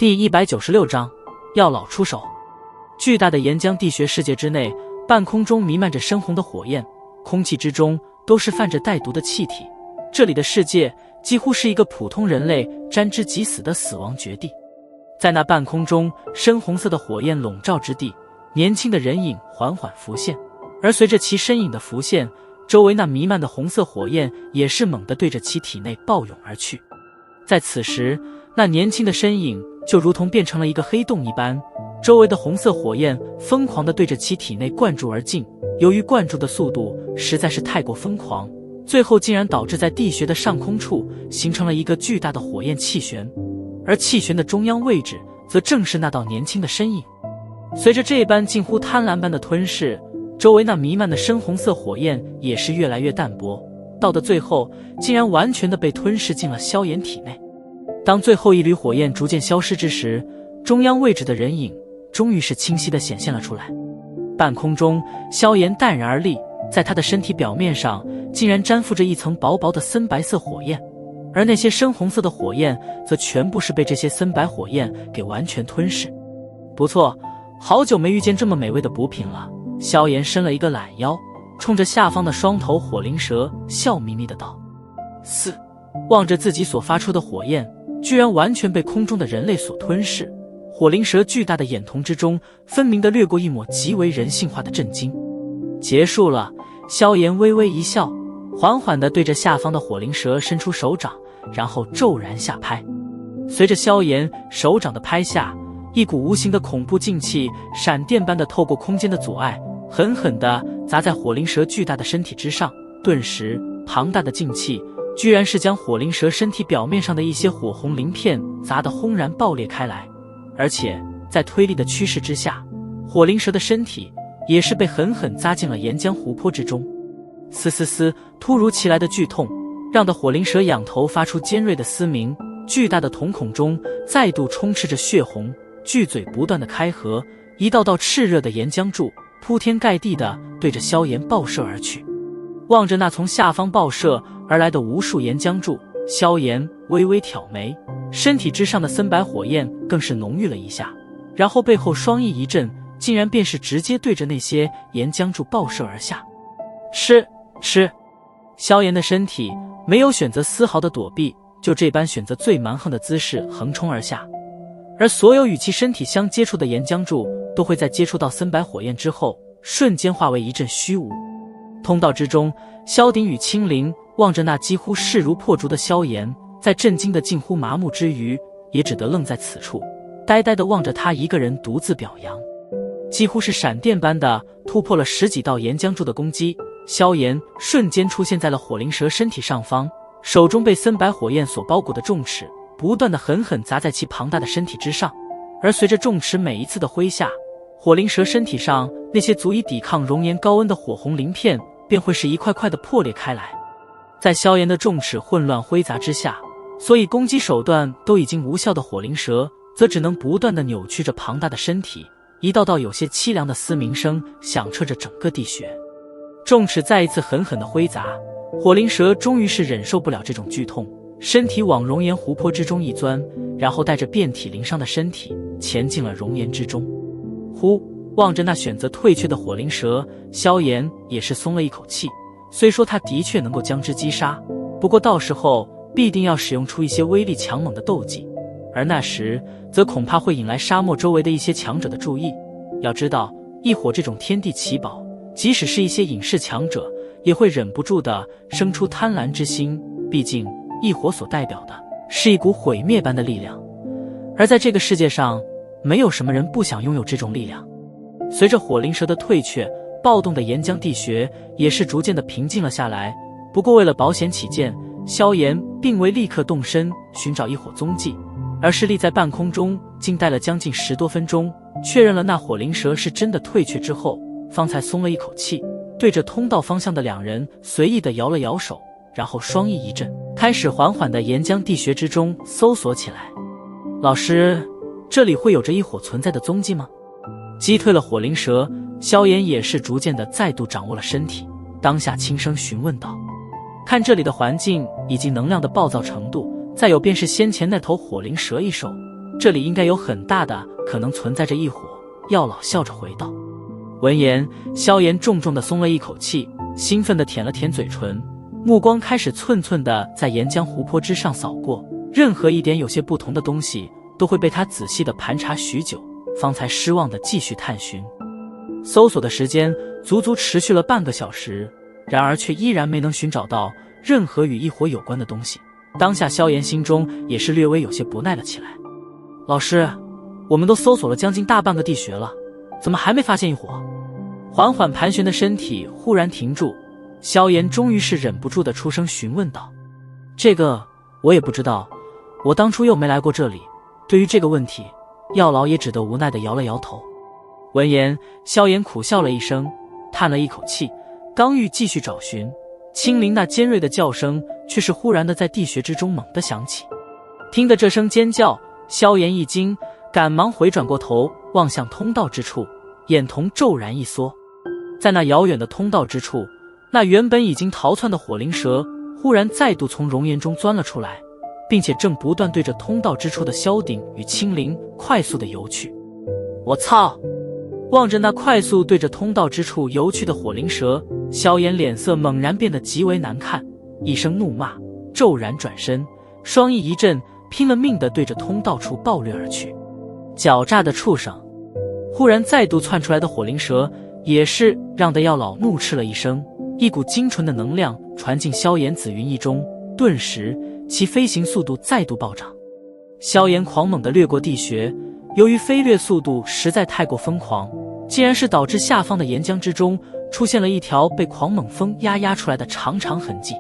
第196章，药老出手。巨大的岩浆地穴世界之内，半空中弥漫着深红的火焰，空气之中都是泛着带毒的气体。这里的世界几乎是一个普通人类沾之即死的死亡绝地。在那半空中深红色的火焰笼罩之地，年轻的人影缓缓浮现，而随着其身影的浮现，周围那弥漫的红色火焰也是猛地对着其体内暴涌而去。在此时，那年轻的身影就如同变成了一个黑洞一般，周围的红色火焰疯狂地对着其体内灌注而进。由于灌注的速度实在是太过疯狂，最后竟然导致在地穴的上空处形成了一个巨大的火焰气旋，而气旋的中央位置则正是那道年轻的身影。随着这般近乎贪婪般的吞噬，周围那弥漫的深红色火焰也是越来越淡薄，到的最后竟然完全的被吞噬进了萧炎体内。当最后一缕火焰逐渐消失之时，中央位置的人影终于是清晰地显现了出来。半空中，萧炎淡然而立，在他的身体表面上竟然粘附着一层薄薄的森白色火焰，而那些深红色的火焰则全部是被这些森白火焰给完全吞噬。不错，好久没遇见这么美味的补品了。萧炎伸了一个懒腰，冲着下方的双头火灵蛇笑眯眯的道：望着自己所发出的火焰居然完全被空中的人类所吞噬，火灵蛇巨大的眼瞳之中分明地掠过一抹极为人性化的震惊。结束了，萧炎微微一笑，缓缓地对着下方的火灵蛇伸出手掌，然后骤然下拍。随着萧炎手掌的拍下，一股无形的恐怖劲气闪电般的透过空间的阻碍，狠狠地砸在火灵蛇巨大的身体之上。顿时，庞大的劲气居然是将火灵蛇身体表面上的一些火红鳞片砸得轰然爆裂开来，而且在推力的驱使之下，火灵蛇的身体也是被狠狠砸进了岩浆湖泊之中。突如其来的剧痛让得火灵蛇仰头发出尖锐的嘶鸣，巨大的瞳孔中再度充斥着血红，巨嘴不断的开合，一道道炽热的岩浆柱铺天盖地的对着萧炎爆射而去。望着那从下方爆射而来的无数岩浆柱，萧炎微微挑眉，身体之上的森白火焰更是浓郁了一下，然后背后双翼一震，竟然便是直接对着那些岩浆柱爆射而下。吃！萧炎的身体没有选择丝毫的躲避，就这般选择最蛮横的姿势横冲而下，而所有与其身体相接触的岩浆柱都会在接触到森白火焰之后瞬间化为一阵虚无。通道之中，萧鼎与青灵望着那几乎势如破竹的萧炎，在震惊的近乎麻木之余，也只得愣在此处，呆呆地望着他一个人独自表扬。几乎是闪电般的突破了10几道岩浆柱的攻击，萧炎瞬间出现在了火灵蛇身体上方，手中被森白火焰所包裹的重尺不断地狠狠砸在其庞大的身体之上，而随着重尺每一次的挥下，火灵蛇身体上那些足以抵抗熔岩高温的火红鳞片便会是一块块的破裂开来。在萧炎的重尺混乱挥砸之下，所以攻击手段都已经无效的火灵蛇则只能不断地扭曲着庞大的身体，一道道有些凄凉的嘶鸣声响彻着整个地穴。重尺再一次狠狠地挥砸，火灵蛇终于是忍受不了这种剧痛，身体往熔岩湖泊之中一钻，然后带着遍体鳞伤的身体潜进了熔岩之中。望着那选择退却的火灵蛇，萧炎也是松了一口气。虽说他的确能够将之击杀，不过到时候必定要使用出一些威力强猛的斗技，而那时则恐怕会引来沙漠周围的一些强者的注意。要知道，异火这种天地奇宝，即使是一些隐世强者也会忍不住的生出贪婪之心，毕竟异火所代表的是一股毁灭般的力量，而在这个世界上没有什么人不想拥有这种力量。随着火灵蛇的退却，暴动的岩浆地穴也是逐渐的平静了下来。不过为了保险起见，萧炎并未立刻动身寻找异火踪迹，而是立在半空中静待了将近10多分钟，确认了那火灵蛇是真的退却之后，方才松了一口气，对着通道方向的两人随意地摇了摇手，然后双翼一震，开始缓缓地岩浆地穴之中搜索起来。老师，这里会有着异火存在的踪迹吗？击退了火灵蛇，萧炎也是逐渐的再度掌握了身体，当下轻声询问道。看这里的环境以及能量的暴躁程度，再有便是先前那头火灵蛇一手，这里应该有很大的可能存在着异火。药老笑着回道。闻言，萧炎重重地松了一口气，兴奋地舔了舔嘴唇，目光开始寸寸地在岩浆湖泊之上扫过，任何一点有些不同的东西都会被他仔细地盘查许久，方才失望地继续探寻。搜索的时间足足持续了半个小时，然而却依然没能寻找到任何与异火有关的东西。当下萧炎心中也是略微有些不耐了起来。老师，我们都搜索了将近大半个地穴了，怎么还没发现异火？缓缓盘旋的身体忽然停住，萧炎终于是忍不住的出声询问道。这个我也不知道，我当初又没来过这里，对于这个问题，药老也只得无奈的摇了摇头。闻言，萧炎苦笑了一声，叹了一口气，刚欲继续找寻，青灵那尖锐的叫声却是忽然的在地穴之中猛地响起。听得这声尖叫，萧炎一惊，赶忙回转过头望向通道之处，眼瞳骤然一缩。在那遥远的通道之处，那原本已经逃窜的火灵蛇忽然再度从熔岩中钻了出来，并且正不断对着通道之处的萧鼎与青灵快速的游去。我操！望着那快速对着通道之处游去的火灵蛇，萧炎脸色猛然变得极为难看，一声怒骂，骤然转身，双翼一震，拼了命地对着通道处暴掠而去。狡诈的畜生！忽然再度窜出来的火灵蛇也是让得药老怒斥了一声，一股精纯的能量传进萧炎紫云翼中，顿时其飞行速度再度暴涨。萧炎狂猛地掠过地穴，由于飞掠速度实在太过疯狂，竟然是导致下方的岩浆之中出现了一条被狂猛风压出来的长长痕迹。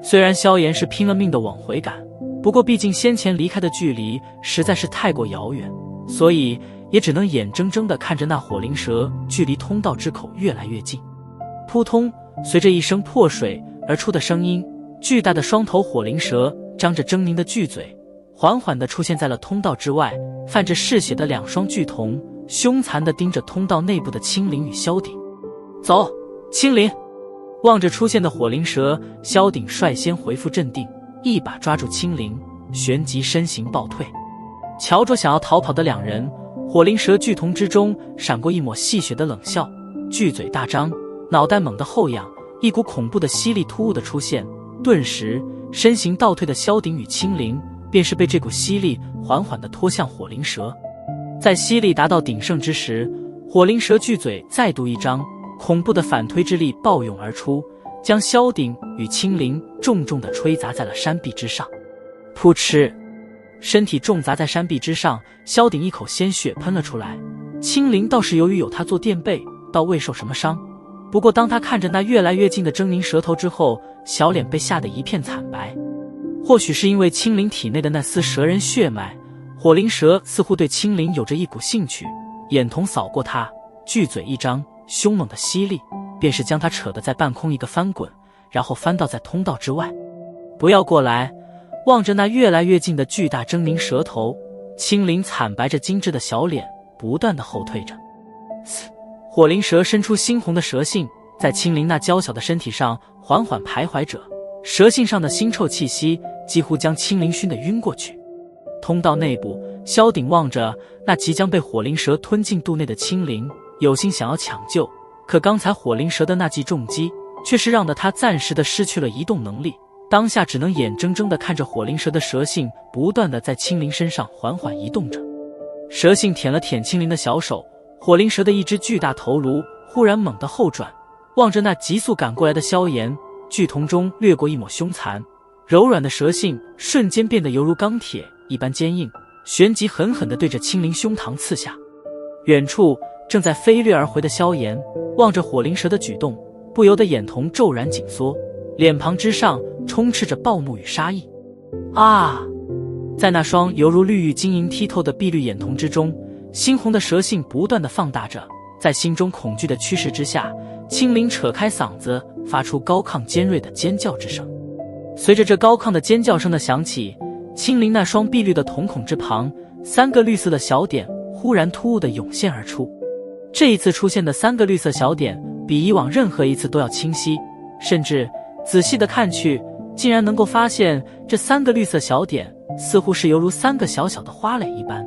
虽然萧炎是拼了命地往回赶，不过毕竟先前离开的距离实在是太过遥远，所以也只能眼睁睁地看着那火灵蛇距离通道之口越来越近。扑通，随着一声破水而出的声音，巨大的双头火灵蛇张着狰狞的巨嘴，缓缓地出现在了通道之外，泛着嗜血的两双巨瞳凶残地盯着通道内部的青灵与萧鼎。走，青灵！望着出现的火灵蛇，萧鼎率先回复镇定，一把抓住青灵，旋即身形暴退。瞧着想要逃跑的两人，火灵蛇巨瞳之中闪过一抹戏谑的冷笑，巨嘴大张，脑袋猛地后仰，一股恐怖的吸力突兀的出现，顿时身形倒退的萧鼎与青灵便是被这股吸力缓缓地拖向火灵蛇。在吸力达到鼎盛之时，火灵蛇巨嘴再度一张，恐怖的反推之力暴涌而出，将萧鼎与青灵重重地吹砸在了山壁之上。噗嗤，身体重砸在山壁之上，萧鼎一口鲜血喷了出来。青灵倒是由于有他做垫背，倒未受什么伤，不过当他看着那越来越近的狰狞蛇头之后，小脸被吓得一片惨白。或许是因为青灵体内的那丝蛇人血脉，火灵蛇似乎对青灵有着一股兴趣，眼瞳扫过他，巨嘴一张，凶猛的吸力便是将他扯得在半空一个翻滚，然后翻倒在通道之外。不要过来！望着那越来越近的巨大狰狞蛇头，青灵惨白着精致的小脸不断的后退着。火灵蛇伸出猩红的蛇信，在青灵那娇小的身体上缓缓徘徊着，蛇信上的腥臭气息几乎将青灵熏得晕过去。通道内部，萧鼎望着那即将被火灵蛇吞进肚内的青灵，有心想要抢救，可刚才火灵蛇的那记重击却是让得他暂时的失去了移动能力，当下只能眼睁睁地看着火灵蛇的蛇信不断地在青灵身上缓缓移动着。蛇信舔了舔青灵的小手，火灵蛇的一只巨大头颅忽然猛地后转，望着那急速赶过来的萧炎，巨瞳中掠过一抹凶残，柔软的蛇信瞬间变得犹如钢铁一般坚硬，旋即狠狠地对着青灵胸膛刺下。远处正在飞掠而回的萧炎望着火灵蛇的举动，不由得眼瞳骤然紧缩，脸庞之上充斥着暴怒与杀意。啊！在那双犹如绿玉晶莹剔透的碧绿眼瞳之中，猩红的蛇信不断地放大着，在心中恐惧的驱使之下，青灵扯开嗓子发出高亢尖锐的尖叫之声。随着这高亢的尖叫声的响起，青灵那双碧绿的瞳孔之旁，3个绿色的小点忽然突兀地涌现而出。这一次出现的3个绿色小点比以往任何一次都要清晰，甚至仔细地看去，竟然能够发现这3个绿色小点似乎是犹如3个小小的花蕾一般。